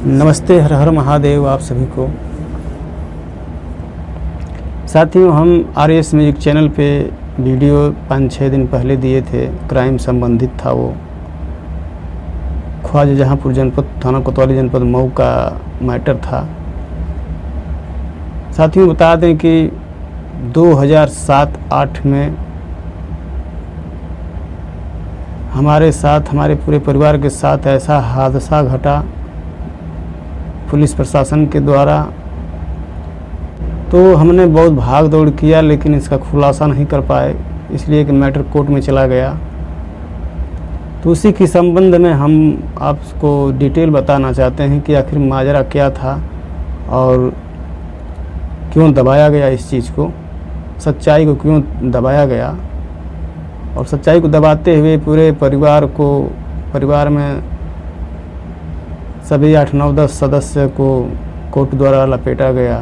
नमस्ते, हर हर महादेव आप सभी को। साथियों, हम RS म्यूजिक चैनल पे वीडियो 5-6 दिन पहले दिए थे। क्राइम संबंधित था वो। ख्वाजाजहाँपुर जनपद, थाना कोतवाली, जनपद मऊ का मैटर था। साथियों, बता दें कि 2007-8 में हमारे साथ, हमारे पूरे परिवार के साथ ऐसा हादसा घटा पुलिस प्रशासन के द्वारा। तो हमने बहुत भाग दौड़ किया, लेकिन इसका खुलासा नहीं कर पाए, इसलिए कि मैटर कोर्ट में चला गया। तो उसी के संबंध में हम आपको डिटेल बताना चाहते हैं कि आखिर माजरा क्या था और क्यों दबाया गया इस चीज़ को, सच्चाई को क्यों दबाया गया। और सच्चाई को दबाते हुए पूरे परिवार में सभी 8-9-10 सदस्य को कोर्ट द्वारा लपेटा गया।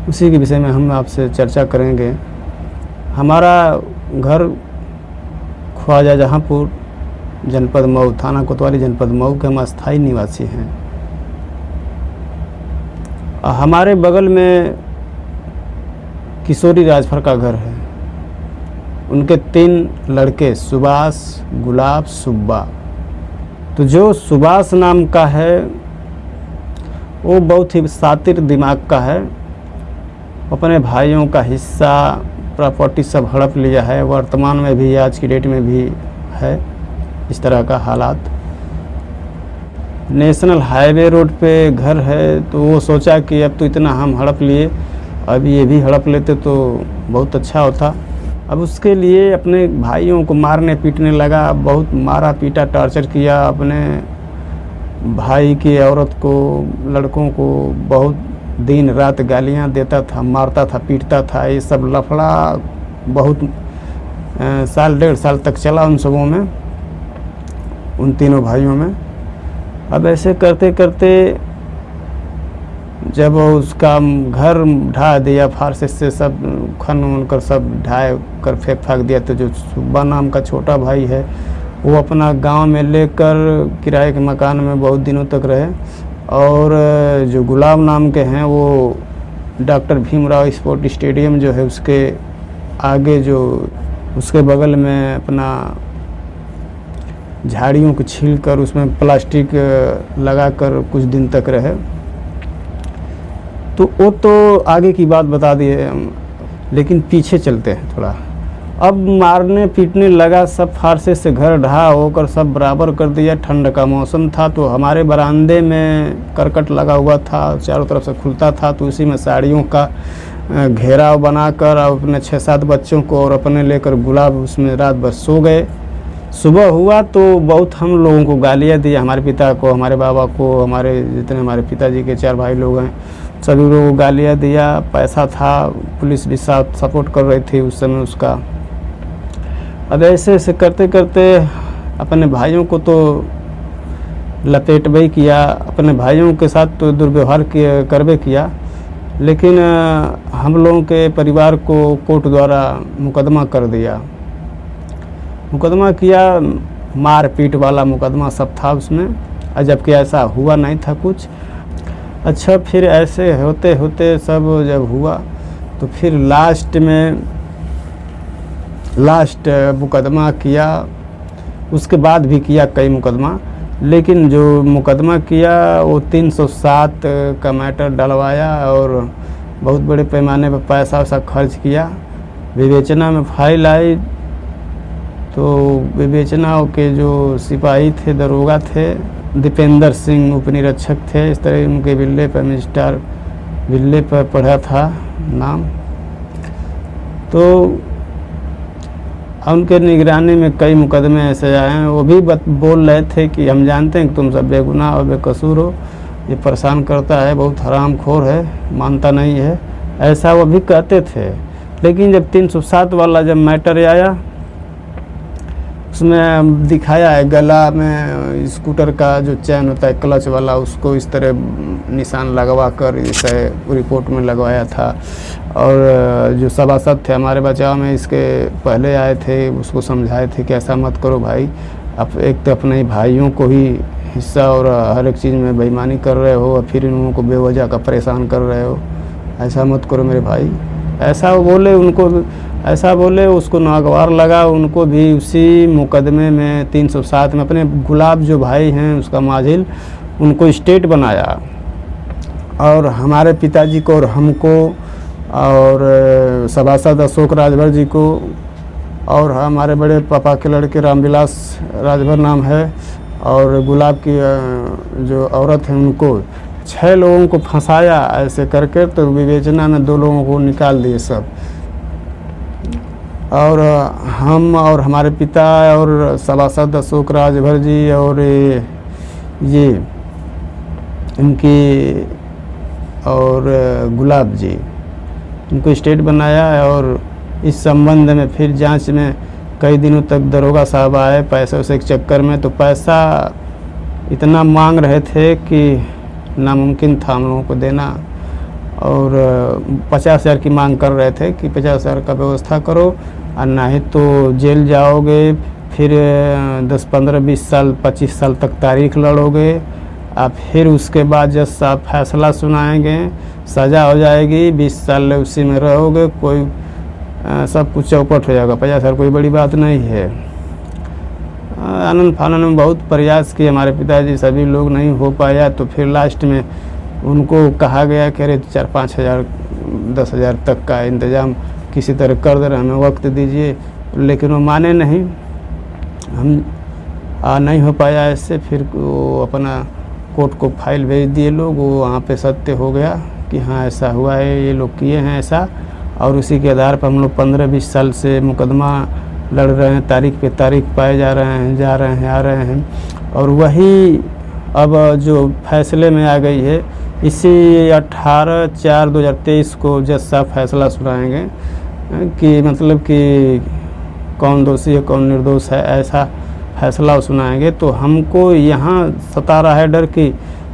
उसी के विषय में हम आपसे चर्चा करेंगे। हमारा घर ख्वाजाजहाँपुर, जनपद मऊ, थाना कोतवाली, जनपद मऊ के हम अस्थायी निवासी हैं। हमारे बगल में किशोरी राजभर का घर है। उनके 3 लड़के, सुभाष, गुलाब, सुब्बा। तो जो सुभाष नाम का है वो बहुत ही शातिर दिमाग का है। अपने भाइयों का हिस्सा, प्रॉपर्टी सब हड़प लिया है। वर्तमान में भी, आज की डेट में भी है इस तरह का हालात। नेशनल हाईवे रोड पे घर है, तो वो सोचा कि अब तो इतना हम हड़प लिए, अब ये भी हड़प लेते तो बहुत अच्छा होता। अब उसके लिए अपने भाइयों को मारने पीटने लगा। बहुत मारा पीटा, टॉर्चर किया। अपने भाई की औरत को, लड़कों को बहुत दिन रात गालियां देता था, मारता था, पीटता था। ये सब लफड़ा बहुत साल 1.5 साल तक चला उन सबों में, उन तीनों भाइयों में। अब ऐसे करते करते जब उसका घर ढा दिया, फारसे से सब खन कर सब ढाए कर फेंक फाक दिया, तो जो सुब्बा नाम का छोटा भाई है वो अपना गांव में लेकर किराए के मकान में बहुत दिनों तक रहे। और जो गुलाब नाम के हैं वो डॉक्टर भीमराव स्पोर्ट स्टेडियम जो है उसके आगे, जो उसके बगल में अपना झाड़ियों को छील कर उसमें प्लास्टिक लगाकर कुछ दिन तक रहे। तो वो तो आगे की बात बता दिए हम, लेकिन पीछे चलते हैं थोड़ा। अब मारने पीटने लगा, सब फारसे से घर ढहा होकर सब बराबर कर दिया। ठंड का मौसम था, तो हमारे बरामदे में करकट लगा हुआ था, चारों तरफ से खुलता था। तो उसी में साड़ियों का घेराव बनाकर अपने 6-7 बच्चों को और अपने लेकर गुलाब उसमें रात भर सो गए। सुबह हुआ तो बहुत हम लोगों को गालियाँ दी, हमारे पिता को, हमारे बाबा को, हमारे जितने हमारे पिताजी के 4 भाई लोग हैं, सभी लोगों को गालियाँ दिया। पैसा था, पुलिस भी साथ सपोर्ट कर रही थी उस समय उसका। अब ऐसे ऐसे करते करते अपने भाइयों को तो लपेटबे किया, अपने भाइयों के साथ तो दुर्व्यवहार करबे किया। लेकिन हम लोगों के परिवार को कोर्ट द्वारा मुकदमा कर दिया। मुकदमा किया, मार पीट वाला मुकदमा सब था उसमें, जबकि ऐसा हुआ नहीं था कुछ। अच्छा, फिर ऐसे होते होते सब जब हुआ तो फिर लास्ट मुकदमा किया। उसके बाद भी किया कई मुकदमा, लेकिन जो मुकदमा किया वो 307 का मैटर डलवाया और बहुत बड़े पैमाने पर पैसा वैसा खर्च किया। विवेचना में फाइल आई, तो विवेचना के जो सिपाही थे, दरोगा थे, दीपेंद्र सिंह उपनिरीक्षक थे। इस तरह उनके बिल्ले पर, मिस्टर बिल्ले पर पढ़ा था नाम। तो उनके निगरानी में कई मुकदमे ऐसे आए हैं। वो भी बोल रहे थे कि हम जानते हैं कि तुम सब बेगुनाह और बेकसूर हो, ये परेशान करता है, बहुत हरामखोर है, मानता नहीं है, ऐसा वो भी कहते थे। लेकिन जब 307 वाला जब मैटर आया, उसमें दिखाया है गला में स्कूटर का जो चैन होता है क्लच वाला, उसको इस तरह निशान लगवा कर इसे रिपोर्ट में लगवाया था। और जो सभासद थे हमारे बचाव में, इसके पहले आए थे, उसको समझाए थे कि ऐसा मत करो भाई, अब एक तो अपने भाइयों को ही हिस्सा और हर एक चीज़ में बेईमानी कर रहे हो, और फिर इन लोगों को बेवजह का परेशान कर रहे हो। ऐसा मत करो मेरे भाई। ऐसा बोले उनको, ऐसा बोले, उसको नागवार लगा, उनको भी उसी मुकदमे में 307 में अपने गुलाब जो भाई हैं उसका माजिल, उनको स्टेट बनाया, और हमारे पिताजी को और हमको और सभासद अशोक राजभर जी को और हमारे बड़े पापा के लड़के रामविलास राजभर नाम है, और गुलाब की जो औरत है उनको 6 लोगों को फंसाया ऐसे करके। तो विवेचना में 2 लोगों को निकाल दिए सब, और हम और हमारे पिता और सभासद अशोक राजभर जी और ये इनकी और गुलाब जी, इनको स्टेट बनाया। और इस संबंध में फिर जांच में कई दिनों तक दरोगा साहब आए पैसे वैसे के चक्कर में, तो पैसा इतना मांग रहे थे कि नामुमकिन था हम लोगों को देना, और 50,000 की मांग कर रहे थे कि 50,000 का व्यवस्था करो, और नहीं तो जेल जाओगे, फिर 10, 15, 20 साल 25 साल तक तारीख लड़ोगे, और फिर उसके बाद जज साहब फैसला सुनाएंगे, सज़ा हो जाएगी, 20 साल उसी में रहोगे, कोई सब कुछ चौपट हो जाएगा। 50,000 कोई बड़ी बात नहीं है। आनंद फानंद में बहुत प्रयास किए हमारे पिताजी, सभी लोग, नहीं हो पाया। तो फिर लास्ट में उनको कहा गया कि अरे 4-5 हज़ार 10,000 तक का इंतज़ाम किसी तरह कर दे रहे, हमें वक्त दीजिए। लेकिन वो माने नहीं, हम नहीं हो पाया ऐसे। फिर वो अपना कोर्ट को फाइल भेज दिए लोग, वो वहाँ पे सत्य हो गया कि हाँ ऐसा हुआ है, ये लोग किए हैं ऐसा। और उसी के आधार पर हम लोग 15-20 साल से मुकदमा लड़ रहे हैं, तारीख पे तारीख पाए जा रहे हैं, जा रहे हैं, आ रहे हैं। और वही अब जो फैसले में आ गई है, इसी 18/4/2023 को जज साहब फैसला सुनाएंगे कि मतलब कि कौन दोषी है कौन निर्दोष है, ऐसा फैसला सुनाएंगे। तो हमको यहाँ सता रहा है डर कि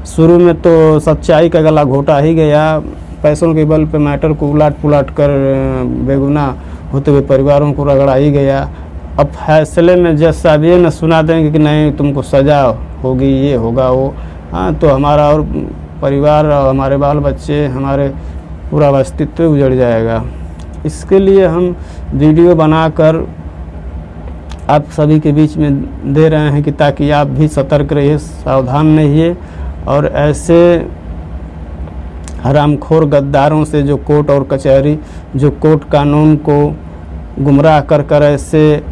शुरू में तो सच्चाई का गला घोटा ही गया, पैसों के बल पे मैटर को उलाट पुलाट कर बेगुनाह होते हुए परिवारों को रगड़ा ही गया। अब फैसले में जज साहब ये न सुना देंगे कि नहीं तुमको सज़ा होगी, ये होगा वो, हाँ तो हमारा और परिवार और हमारे बाल बच्चे, हमारे पूरा अस्तित्व उजड़ जाएगा। इसके लिए हम वीडियो बनाकर आप सभी के बीच में दे रहे हैं कि ताकि आप भी सतर्क रहिए, सावधान रहिए, और ऐसे हरामखोर गद्दारों से जो कोर्ट और कचहरी, जो कोर्ट कानून को गुमराह कर कर ऐसे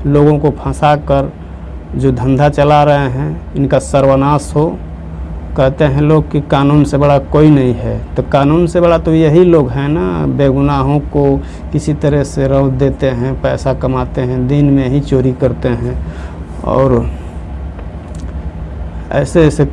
लोगों को फंसा कर जो धंधा चला रहे हैं, इनका सर्वनाश हो। कहते हैं लोग कि कानून से बड़ा कोई नहीं है, तो कानून से बड़ा तो यही लोग हैं ना, बेगुनाहों को किसी तरह से रौंद देते हैं, पैसा कमाते हैं, दिन में ही चोरी करते हैं, और ऐसे ऐसे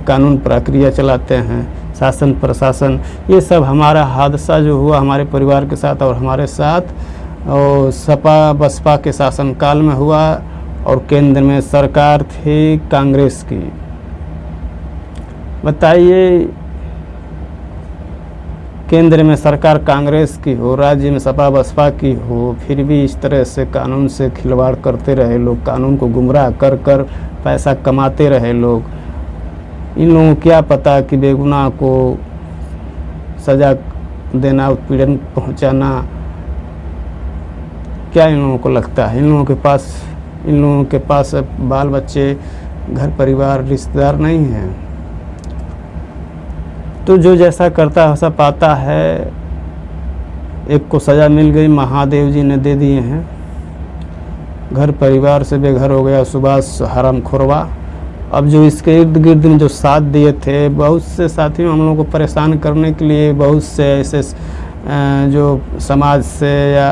कानून प्रक्रिया चलाते हैं, शासन प्रशासन। ये सब हमारा हादसा जो हुआ हमारे परिवार के साथ और हमारे साथ और सपा बसपा के शासनकाल में हुआ, और केंद्र में सरकार थी कांग्रेस की। बताइए, केंद्र में सरकार कांग्रेस की हो, राज्य में सपा बसपा की हो, फिर भी इस तरह से कानून से खिलवाड़ करते रहे लोग, कानून को गुमराह कर कर पैसा कमाते रहे लोग। इन लोगों को क्या पता कि बेगुनाह को सज़ा देना, उत्पीड़न पहुंचाना, क्या इन लोगों को लगता है? इन लोगों के पास बाल बच्चे, घर परिवार, रिश्तेदार नहीं हैं। तो जो जैसा करता है वैसा पाता है। एक को सज़ा मिल गई, महादेव जी ने दे दिए हैं, घर परिवार से बेघर हो गया सुभाष हरामखोरवा। अब जो इसके इर्द गिर्द में जो साथ दिए थे, बहुत से साथियों हम लोगों को परेशान करने के लिए, बहुत से ऐसे जो समाज से या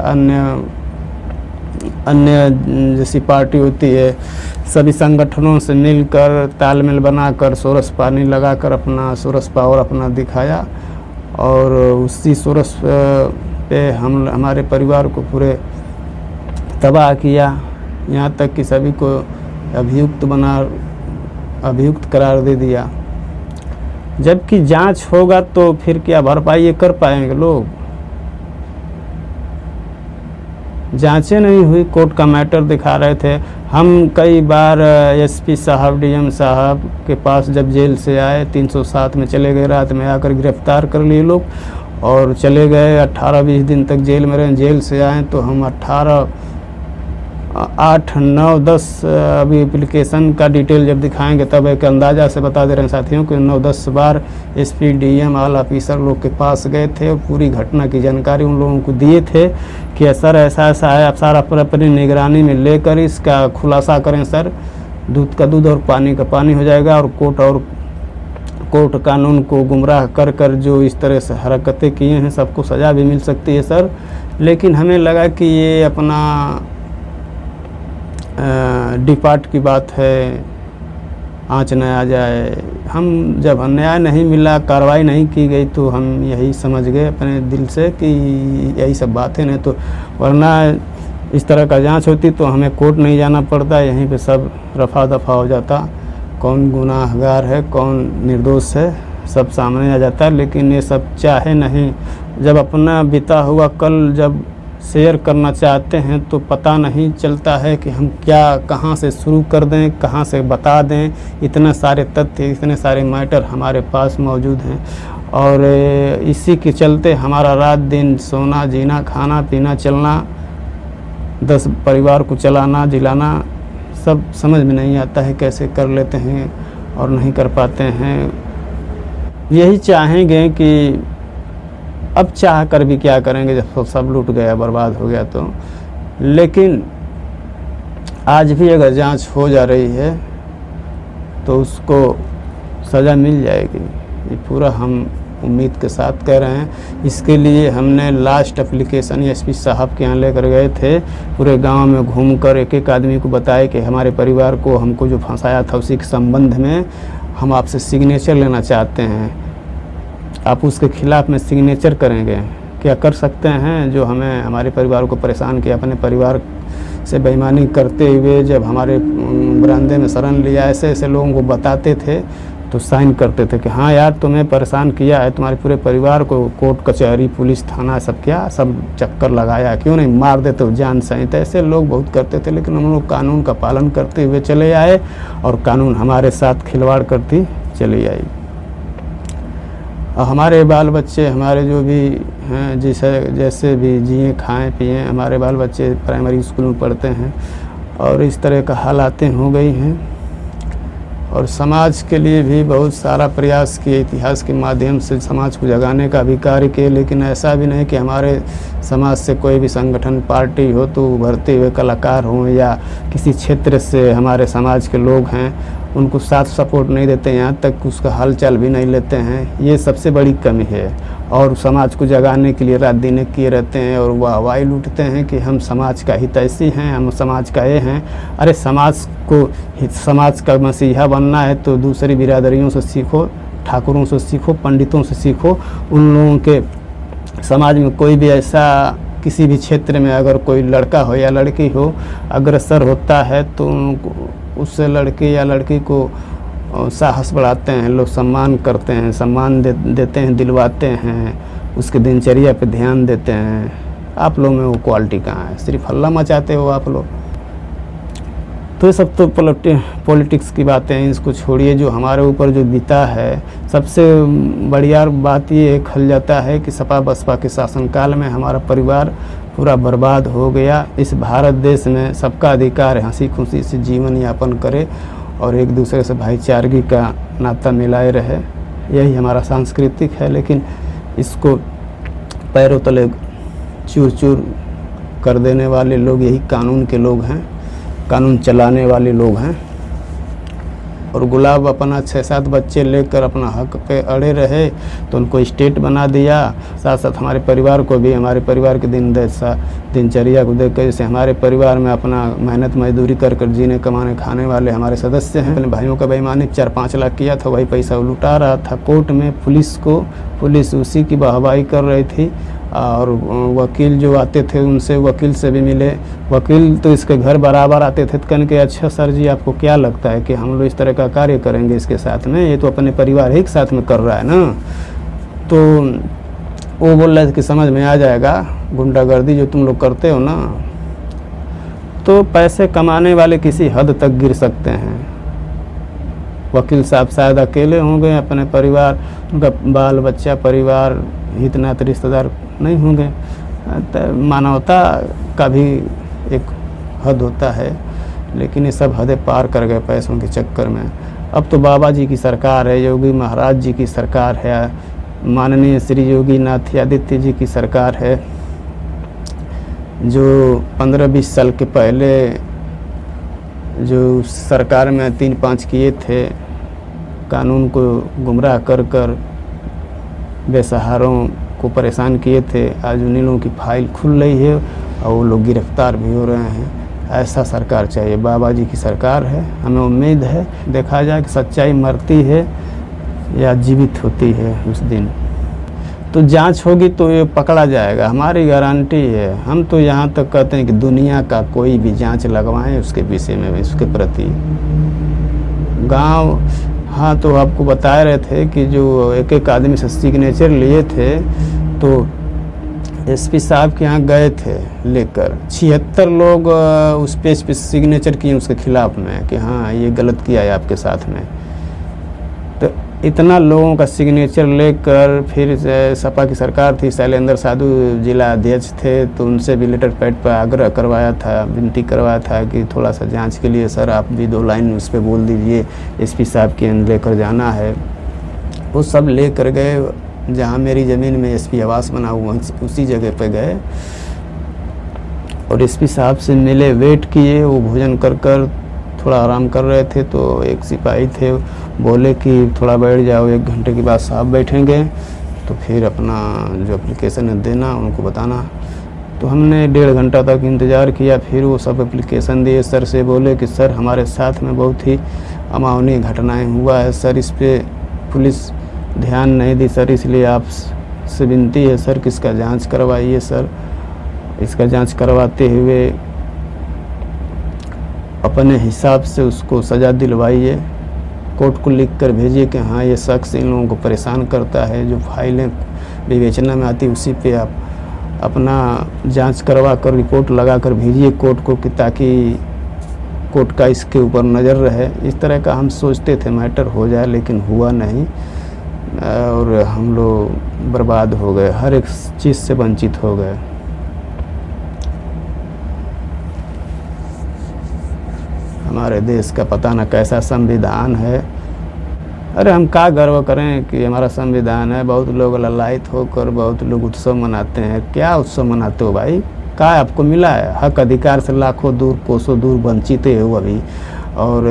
अन्य जैसी पार्टी होती है, सभी संगठनों से मिलकर तालमेल बनाकर सोरस पानी लगाकर अपना सोरस पावर अपना दिखाया, और उसी सोरस पे हमारे परिवार को पूरे तबाह किया। यहाँ तक कि सभी को अभियुक्त करार दे दिया। जबकि जांच होगा तो फिर क्या भरपाई कर पाएंगे लोग? जांचें नहीं हुई, कोर्ट का मैटर दिखा रहे थे। हम कई बार एसपी साहब, डीएम साहब के पास जब जेल से आए 307 में चले गए, रात में आकर गिरफ्तार कर लिए लोग और चले गए। 18-20 दिन तक जेल में रहे। जेल से आए तो हम 18, 8, 9, 10 अभी एप्लीकेशन का डिटेल जब दिखाएंगे तब एक अंदाज़ा से बता दे रहे हैं साथियों कि 9-10 बार एसपी, डीएम, ऑल ऑफिसर लोग के पास गए थे और पूरी घटना की जानकारी उन लोगों को दिए थे कि सर ऐसा ऐसा है, आप सारा अपनी निगरानी में लेकर इसका खुलासा करें सर, दूध का दूध और पानी का पानी हो जाएगा। और कोर्ट कानून को गुमराह कर कर जो इस तरह से हरकतें किए हैं सबको सज़ा भी मिल सकती है सर। लेकिन हमें लगा कि ये अपना डिपार्ट की बात है, आँच न आ जाए। हम जब न्याय नहीं मिला, कार्रवाई नहीं की गई तो हम यही समझ गए अपने दिल से कि यही सब बातें नहीं तो, वरना इस तरह का जांच होती तो हमें कोर्ट नहीं जाना पड़ता, यहीं पे सब रफा दफा हो जाता। कौन गुनाहगार है, कौन निर्दोष है, सब सामने आ जाता। लेकिन ये सब चाहे नहीं, जब अपना बीता हुआ कल जब शेयर करना चाहते हैं तो पता नहीं चलता है कि हम क्या कहाँ से शुरू कर दें, कहाँ से बता दें। इतने सारे तथ्य, इतने सारे मैटर हमारे पास मौजूद हैं और इसी के चलते हमारा रात दिन सोना, जीना, खाना, पीना, चलना, 10 परिवार को चलाना, जिलाना सब समझ में नहीं आता है कैसे कर लेते हैं और नहीं कर पाते हैं। यही चाहेंगे कि अब चाह कर भी क्या करेंगे जब सब लूट गया, बर्बाद हो गया तो। लेकिन आज भी अगर जांच हो जा रही है तो उसको सज़ा मिल जाएगी, ये पूरा हम उम्मीद के साथ कह रहे हैं। इसके लिए हमने लास्ट एप्लीकेशन एसपी साहब के यहाँ लेकर गए थे, पूरे गांव में घूमकर एक एक आदमी को बताए कि हमारे परिवार को हमको जो फंसाया था उसी के संबंध में हम आपसे सिग्नेचर लेना चाहते हैं, आप उसके खिलाफ़ में सिग्नेचर करेंगे, क्या कर सकते हैं। जो हमें हमारे परिवार को परेशान किया, अपने परिवार से बेईमानी करते हुए जब हमारे बरामदे में शरण लिया, ऐसे ऐसे लोगों को बताते थे तो साइन करते थे कि हाँ यार तुम्हें परेशान किया है, तुम्हारे पूरे परिवार को कोर्ट कचहरी पुलिस थाना सब क्या सब चक्कर लगाया, क्यों नहीं मार देते हो जान सहित। ऐसे लोग बहुत करते थे, लेकिन हम लोग कानून का पालन करते हुए चले आए और कानून हमारे साथ खिलवाड़ करती चली आई। और हमारे बाल बच्चे, हमारे जो भी हैं, जैसे भी जिए खाएं पिएं, हमारे बाल बच्चे प्राइमरी स्कूल में पढ़ते हैं और इस तरह का हालातें हो गई हैं। और समाज के लिए भी बहुत सारा प्रयास किए, इतिहास के माध्यम से समाज को जगाने का भी कार्य किए, लेकिन ऐसा भी नहीं कि हमारे समाज से कोई भी संगठन पार्टी हो तो उभरते हुए कलाकार हों या किसी क्षेत्र से हमारे समाज के लोग हैं उनको साथ सपोर्ट नहीं देते, यहाँ तक उसका हालचाल भी नहीं लेते हैं। ये सबसे बड़ी कमी है। और समाज को जगाने के लिए रात दिन किए रहते हैं और वाहवाही लूटते हैं कि हम समाज का हितैषी हैं, हम समाज का ये हैं। अरे समाज का मसीहा बनना है तो दूसरी बिरादरियों से सीखो, ठाकुरों से सीखो, पंडितों से सीखो। उन लोगों के समाज में कोई भी ऐसा किसी भी क्षेत्र में अगर कोई लड़का हो या लड़की हो अग्रसर होता है तो उससे लड़के या लड़की को साहस बढ़ाते हैं, लोग सम्मान करते हैं, सम्मान देते हैं, दिलवाते हैं, उसके दिनचर्या पे ध्यान देते हैं। आप लोग में वो क्वालिटी कहाँ है? सिर्फ हल्ला मचाते हो आप लोग। तो ये सब तो पॉलिटिक्स की बातें हैं, इसको छोड़िए। जो हमारे ऊपर जो बीता है, सबसे बढ़िया बात ये खल जाता है कि सपा बसपा के शासनकाल में हमारा परिवार पूरा बर्बाद हो गया। इस भारत देश में सबका अधिकार है हंसी खुशी से जीवन यापन करे और एक दूसरे से भाईचारगी का नाता मिलाए रहे, यही हमारा सांस्कृतिक है। लेकिन इसको पैरों तले चूर चूर कर देने वाले लोग यही कानून के लोग हैं, कानून चलाने वाले लोग हैं। और गुलाब अपना 6-7 बच्चे लेकर अपना हक पे अड़े रहे तो उनको स्टेट बना दिया। साथ साथ हमारे परिवार को भी, हमारे परिवार के दिनचर्या को देख कर, जैसे हमारे परिवार में अपना मेहनत मजदूरी कर कर जीने कमाने खाने वाले हमारे सदस्य हैं। अपने भाइयों का बेईमानी 4-5 लाख किया था, वही पैसा लुटा रहा था कोर्ट में। पुलिस उसी की वाहवाही कर रही थी और वकील जो आते थे उनसे वकील से भी मिले। वकील तो इसके घर बराबर आते थे, तो कहने के अच्छा सर जी आपको क्या लगता है कि हम लोग इस तरह का कार्य करेंगे इसके साथ में, ये तो अपने परिवार ही के साथ में कर रहा है ना। तो वो बोल रहे थे कि समझ में आ जाएगा, गुंडागर्दी जो तुम लोग करते हो ना तो पैसे कमाने वाले किसी हद तक गिर सकते हैं। वकील साहब शायद अकेले होंगे, अपने परिवार, उनका बाल बच्चा परिवार, इतना तो रिश्तेदार नहीं होंगे। तो मानवता का भी एक हद होता है, लेकिन ये सब हदें पार कर गए पैसों के चक्कर में। अब तो बाबा जी की सरकार है, योगी महाराज जी की सरकार है, माननीय श्री योगी नाथ आदित्य जी की सरकार है, जो 15-20 साल के पहले जो सरकार में 3-5 किए थे, कानून को गुमराह कर कर बेसहारों को परेशान किए थे, आज उन्हीं लोगों की फाइल खुल रही है और वो लोग गिरफ्तार भी हो रहे हैं। ऐसा सरकार चाहिए, बाबा जी की सरकार है। हमें उम्मीद है, देखा जाए कि सच्चाई मरती है या जीवित होती है उस दिन। तो जांच होगी तो ये पकड़ा जाएगा, हमारी गारंटी है। हम तो यहाँ तक कहते हैं कि दुनिया का कोई भी जांच लगवाएं उसके विषय में, उसके प्रति गांव। हाँ, तो आपको बता रहे थे कि जो एक आदमी से सिग्नेचर लिए थे, तो एसपी साहब के यहाँ गए थे लेकर, 76 लोग उस पेज पे सिग्नेचर किए उसके खिलाफ में कि हाँ ये गलत किया है आपके साथ में। तो इतना लोगों का सिग्नेचर लेकर फिर सपा की सरकार थी, शैलेंद्र साधु जिला अध्यक्ष थे, तो उनसे भी लेटर पैड पर आग्रह करवाया था, विनती करवाया था कि थोड़ा सा जांच के लिए सर आप भी 2 लाइन उस पर बोल दीजिए, एसपी साहब के लेकर जाना है। वो सब ले कर गए, जहाँ मेरी ज़मीन में एसपी आवास बना हुआ उसी जगह पे गए और एसपी साहब से मिले, वेट किए। वो भोजन कर कर थोड़ा आराम कर रहे थे, तो एक सिपाही थे, बोले कि थोड़ा बैठ जाओ, 1 घंटे के बाद साहब बैठेंगे तो फिर अपना जो एप्लीकेशन है देना, उनको बताना। तो हमने 1.5 घंटा तक इंतज़ार किया, फिर वो सब एप्लीकेशन दिए। सर से बोले कि सर हमारे साथ में बहुत ही अमानवीय घटनाएं हुआ है सर, इस पर पुलिस ध्यान नहीं दी सर, इसलिए आप से विनती है सर कि इसका जांच करवाइए सर। इसका जांच करवाते हुए अपने हिसाब से उसको सज़ा दिलवाइए, कोर्ट को लिख कर भेजिए कि हाँ ये शख्स इन लोगों को परेशान करता है। जो फाइलें विवेचना में आती उसी पे आप अपना जांच करवा कर रिपोर्ट लगा कर भेजिए कोर्ट को, कि ताकि कोर्ट का इसके ऊपर नज़र रहे। इस तरह का हम सोचते थे मैटर हो जाए, लेकिन हुआ नहीं और हम लोग बर्बाद हो गए, हर एक चीज़ से वंचित हो गए। हमारे देश का पता न कैसा संविधान है। अरे हम क्या गर्व करें कि हमारा संविधान है। बहुत लोग ललायित होकर बहुत लोग उत्सव मनाते हैं। क्या उत्सव मनाते हो भाई? क्या आपको मिला है? हक अधिकार से लाखों दूर कोसों दूर वंचित हो अभी, और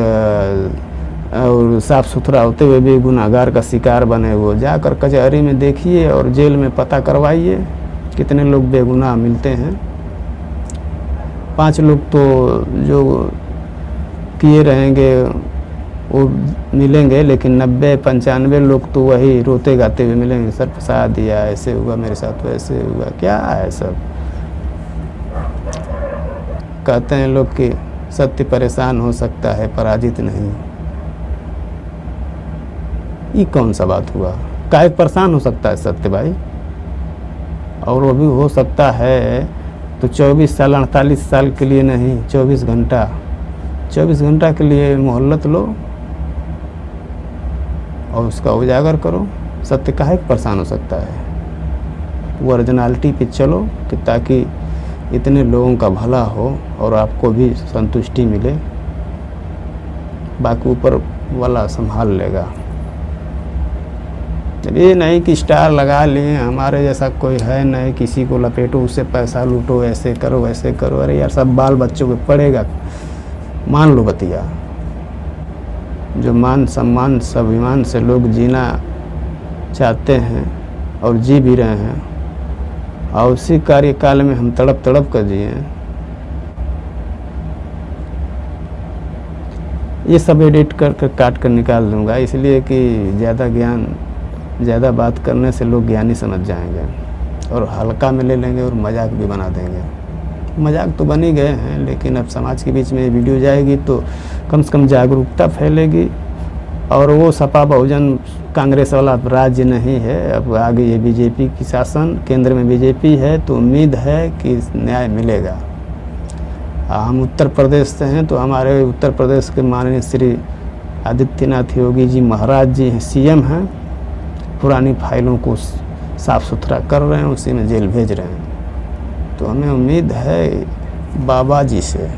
साफ़ सुथरा होते हुए भी गुनाहगार का शिकार बने हुए। जाकर कचहरी में देखिए और जेल में पता करवाइए कितने लोग बेगुनाह मिलते हैं। 5 लोग तो जो किए रहेंगे वो मिलेंगे, लेकिन 90-95 लोग तो वही रोते गाते हुए मिलेंगे, सर फंसा दिया, ऐसे हुआ मेरे साथ, वैसे हुआ। क्या है सब? कहते हैं लोग कि सत्य परेशान हो सकता है, पराजित नहीं। ये कौन सा बात हुआ? काहे परेशान हो सकता है सत्य भाई? और वो भी हो सकता है तो 24 साल 48 साल के लिए नहीं, 24 घंटा के लिए मोहल्लत लो और उसका उजागर करो। सत्य काहे परेशान हो सकता है? ओरिजिनलिटी पे चलो कि ताकि इतने लोगों का भला हो और आपको भी संतुष्टि मिले। बाकी ऊपर वाला संभाल लेगा। ये नहीं कि स्टार लगा लिए, हमारे जैसा कोई है नहीं, किसी को लपेटो उससे पैसा लूटो, ऐसे करो वैसे करो। अरे यार सब बाल बच्चों पे पड़ेगा। मान लो बतिया, जो मान सम्मान स्वाभिमान से लोग जीना चाहते हैं और जी भी रहे हैं, और उसी कार्यकाल में हम तड़प तड़प कर जिए। ये सब एडिट कर काट कर निकाल दूंगा, इसलिए कि ज़्यादा बात करने से लोग ज्ञानी समझ जाएंगे और हल्का में ले लेंगे और मजाक भी बना देंगे। मजाक तो बन ही गए हैं, लेकिन अब समाज के बीच में वीडियो जाएगी तो कम से कम जागरूकता फैलेगी। और वो सपा बहुजन कांग्रेस वाला राज्य नहीं है, अब आगे ये बीजेपी की शासन, केंद्र में बीजेपी है, तो उम्मीद है कि न्याय मिलेगा। हम उत्तर प्रदेश से हैं, तो हमारे उत्तर प्रदेश के माननीय श्री आदित्यनाथ योगी जी महाराज जी हैं, सीएम हैं, पुरानी फाइलों को साफ़ सुथरा कर रहे हैं, उसी में जेल भेज रहे हैं। तो हमें उम्मीद है बाबा जी से